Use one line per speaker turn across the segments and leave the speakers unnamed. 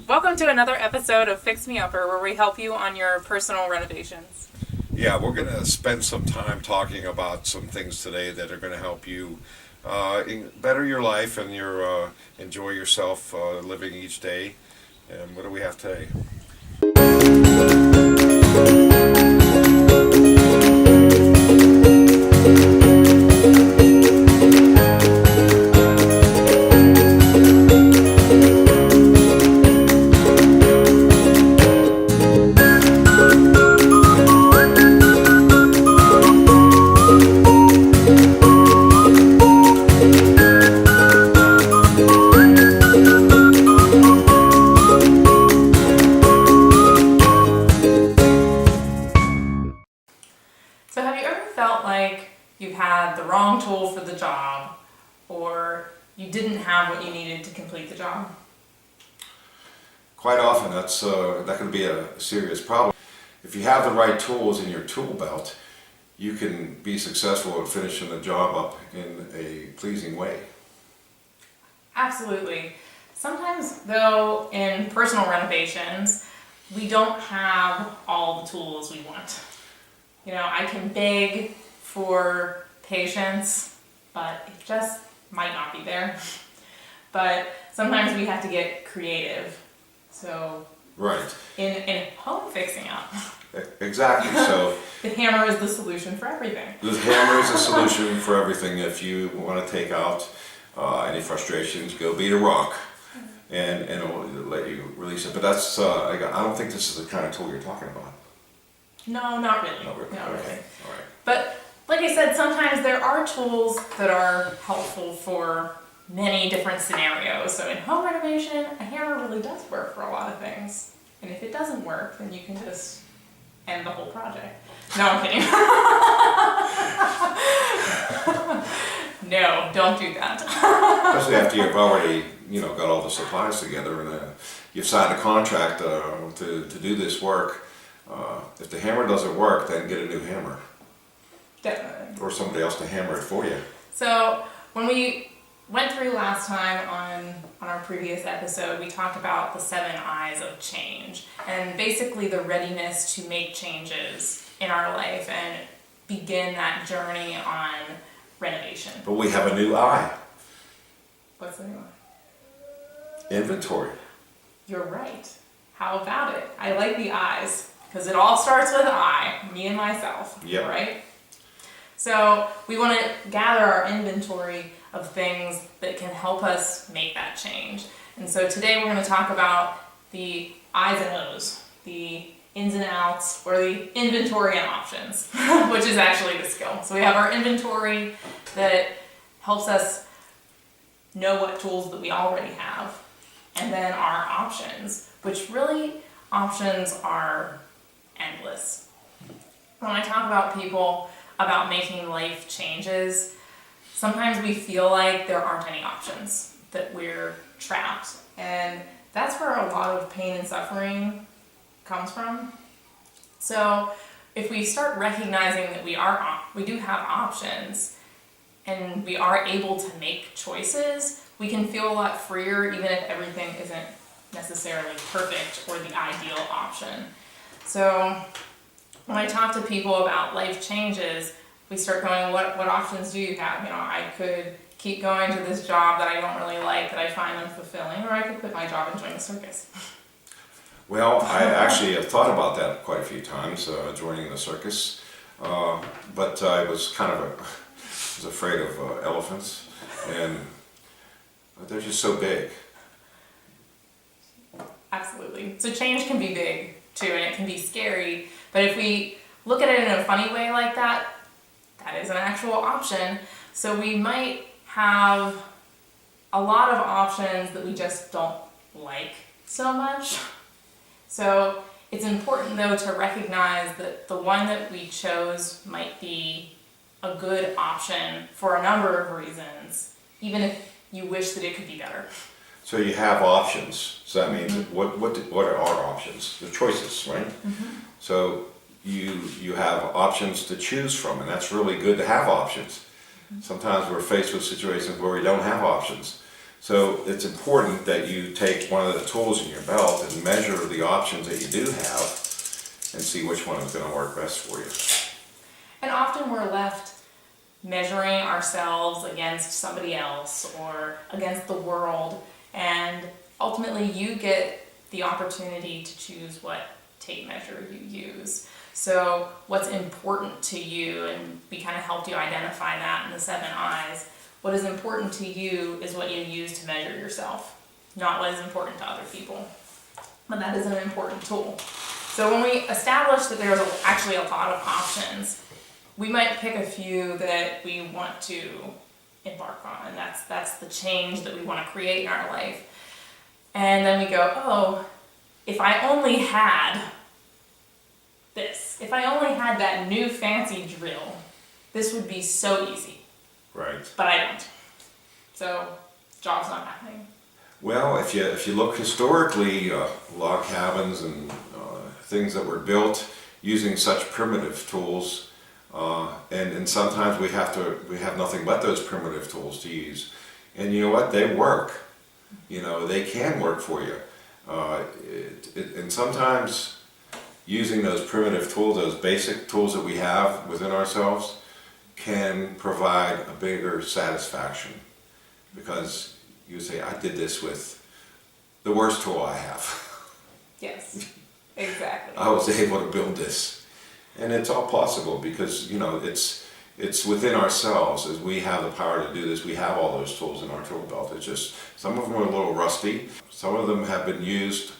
Welcome to another episode of Fix Me Upper, where we help you on your personal renovations.
Yeah, we're going to spend some time talking about some things today that are going to help you better your life and enjoy yourself living each day. And what do we have today?
So have you ever felt like you had the wrong tool for the job, or you didn't have what you needed to complete the job?
Quite often, that can be a serious problem. If you have the right tools in your tool belt, you can be successful at finishing the job up in a pleasing way.
Absolutely. Sometimes, though, in personal renovations, we don't have all the tools we want. You know, I can beg for patience, but it just might not be there. But sometimes we have to get creative. So,
Right.
in home fixing up,
Exactly. So
the hammer is the solution for everything.
the hammer is a solution for everything. If you want to take out any frustrations, go beat a rock, and it'll let you release it. But that's I don't think this is the kind of tool you're talking about.
No, not really.
Not really.
Not
Okay.
really.
All right.
But like I said, sometimes there are tools that are helpful for many different scenarios. So in home renovation, a hammer really does work for a lot of things. And if it doesn't work, then you can just end the whole project. No, I'm kidding. No, don't do that.
Especially after you've already, got all the supplies together and you've signed a contract to do this work. If the hammer doesn't work, then get a new hammer.
Definitely.
Or somebody else to hammer it for you.
So when we went through last time on our previous episode, we talked about the 7 I's of change and basically the readiness to make changes in our life and begin that journey on renovation.
But we have a new I.
What's the new one?
Inventory.
You're right. How about it? I like the I's because it all starts with I, me and myself.
Yep.
Right? So we want to gather our inventory of things that can help us make that change. And so today we're going to talk about the I's and O's, the ins and outs, or the inventory and options, which is actually the skill. So we have our inventory that helps us know what tools that we already have, and then our options, which really options are endless. When I talk about people about making life changes, sometimes we feel like there aren't any options, that we're trapped. And that's where a lot of pain and suffering comes from. So if we start recognizing that we do have options and we are able to make choices, we can feel a lot freer even if everything isn't necessarily perfect or the ideal option. So when I talk to people about life changes, we start going, what options do you have? I could keep going to this job that I don't really like, that I find unfulfilling, or I could quit my job and join the circus.
Well, I actually have thought about that quite a few times, joining the circus. But I was was afraid of elephants, and they're just so big.
Absolutely. So change can be big too, and it can be scary, but if we look at it in a funny way like that, that is an actual option. So we might have a lot of options that we just don't like so much. So it's important though to recognize that the one that we chose might be a good option for a number of reasons, even if you wish that it could be better.
So you have options. So that means what are our options? The choices, right? So you have options to choose from, and that's really good to have options. Sometimes we're faced with situations where we don't have options. So it's important that you take one of the tools in your belt and measure the options that you do have and see which one is going to work best for you.
And often we're left measuring ourselves against somebody else or against the world, and ultimately you get the opportunity to choose what tape measure you use. So what's important to you, and we kind of helped you identify that in the 7 I's. What is important to you is what you use to measure yourself, not what is important to other people. But that is an important tool. So when we establish that there's actually a lot of options, we might pick a few that we want to embark on, and that's the change that we want to create in our life. And then we go, oh, if I only had this, if I only had that new fancy drill, this would be so easy.
Right.
But I don't. So, job's not happening.
Well, if you look historically, log cabins and things that were built using such primitive tools, and sometimes we have nothing but those primitive tools to use, and you know what? They work. You know, they can work for you, and sometimes using those primitive tools, those basic tools that we have within ourselves, can provide a bigger satisfaction, because you say, I did this with the worst tool I have.
Yes, exactly.
I was able to build this, and it's all possible because, you know, it's within ourselves. As we have the power to do this, we have all those tools in our tool belt. It's just some of them are a little rusty, some of them have been used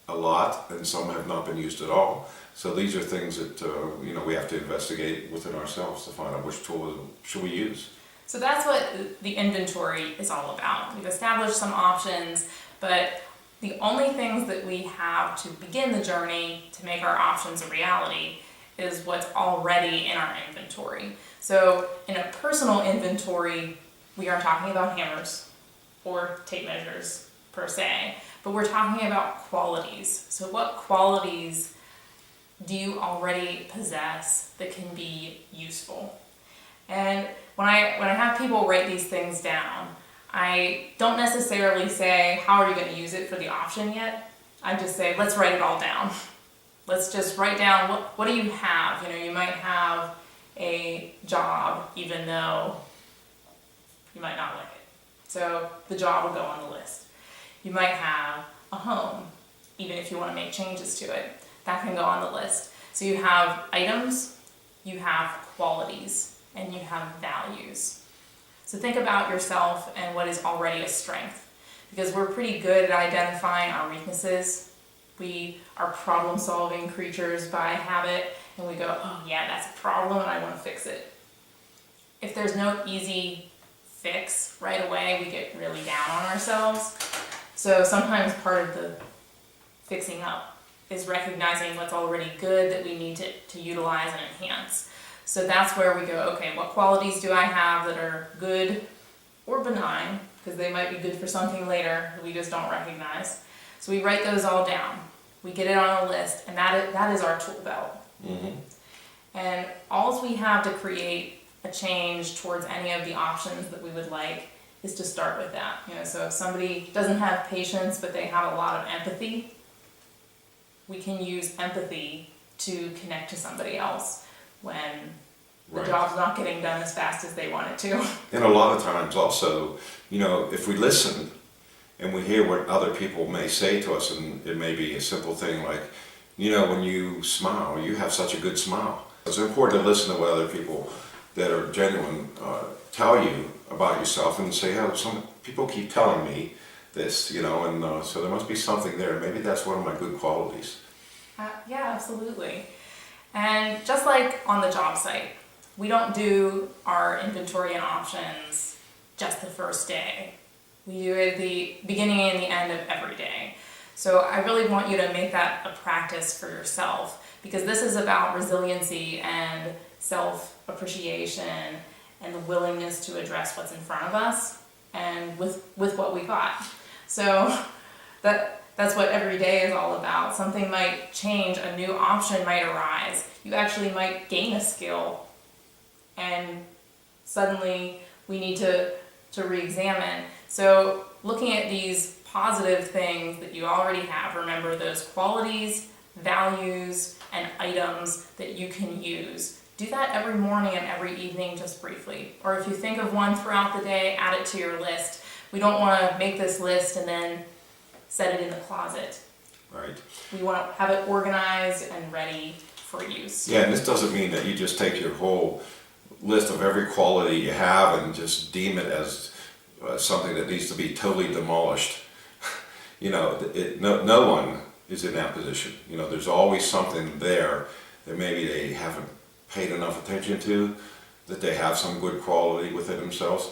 a lot, and some have not been used at all. So these are things that you know, we have to investigate within ourselves to find out which tool should we use.
So that's what the inventory is all about. We've established some options, but the only things that we have to begin the journey to make our options a reality is what's already in our inventory. So in a personal inventory, we aren't talking about hammers or tape measures per se, but we're talking about qualities. So what qualities do you already possess that can be useful? And when I have people write these things down, I don't necessarily say, how are you going to use it for the option yet? I just say, let's write it all down. Let's just write down what do you have. You know, you might have a job even though you might not like it. So the job will go on the list. You might have a home, even if you want to make changes to it. That can go on the list. So you have items, you have qualities, and you have values. So think about yourself and what is already a strength, because we're pretty good at identifying our weaknesses. We are problem-solving creatures by habit, and we go, oh yeah, that's a problem and I want to fix it. If there's no easy fix right away, we get really down on ourselves. So sometimes part of the fixing up is recognizing what's already good that we need to utilize and enhance. So that's where we go, okay, what qualities do I have that are good or benign, because they might be good for something later that we just don't recognize. So we write those all down. We get it on a list, and that is our tool belt.
Mm-hmm.
And all we have to create a change towards any of the options that we would like is to start with that. You know, so if somebody doesn't have patience but they have a lot of empathy, we can use empathy to connect to somebody else when the job's not getting done as fast as they want it to.
And a lot of times also, you know, if we listen and we hear what other people may say to us, and it may be a simple thing like, you know, when you smile, you have such a good smile. It's important to listen to what other people that are genuine tell you about yourself, and say, oh, some people keep telling me this, you know, and so there must be something there. Maybe that's one of my good qualities.
Yeah, absolutely. And just like on the job site, we don't do our inventory and options just the first day. We do it at the beginning and the end of every day. So I really want you to make that a practice for yourself, because this is about resiliency and self-appreciation and the willingness to address what's in front of us and with what we got. So that's what every day is all about. Something might change, a new option might arise. You actually might gain a skill, and suddenly we need to re-examine. So looking at these positive things that you already have, remember those qualities, values, and items that you can use. Do that every morning and every evening just briefly. Or if you think of one throughout the day, add it to your list. We don't want to make this list and then set it in the closet.
Right.
We want to have it organized and ready for use.
Yeah, and this doesn't mean that you just take your whole list of every quality you have and just deem it as something that needs to be totally demolished. No one is in that position. There's always something there that maybe they haven't paid enough attention to, that they have some good quality within themselves.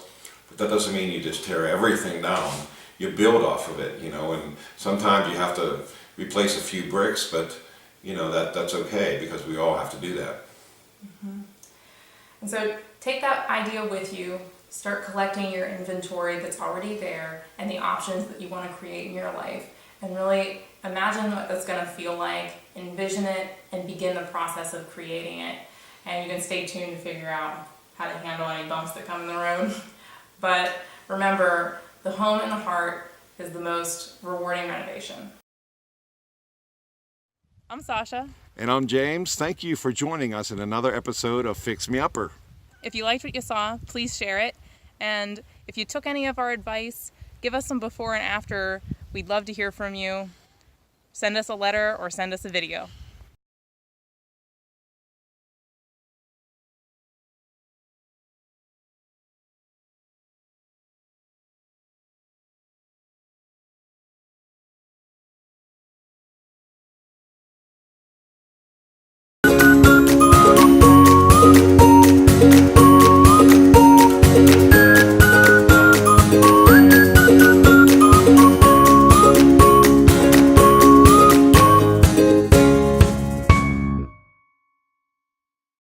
But that doesn't mean you just tear everything down. You build off of it, and sometimes you have to replace a few bricks, but that's okay, because we all have to do that.
Mm-hmm. And so take that idea with you, start collecting your inventory that's already there and the options that you want to create in your life, and really imagine what that's going to feel like, envision it, and begin the process of creating it. And you can stay tuned to figure out how to handle any bumps that come in the road. But remember, the home and the heart is the most rewarding renovation. I'm Sasha.
And I'm James. Thank you for joining us in another episode of Fix Me Upper.
If you liked what you saw, please share it. And if you took any of our advice, give us some before and after. We'd love to hear from you. Send us a letter or send us a video.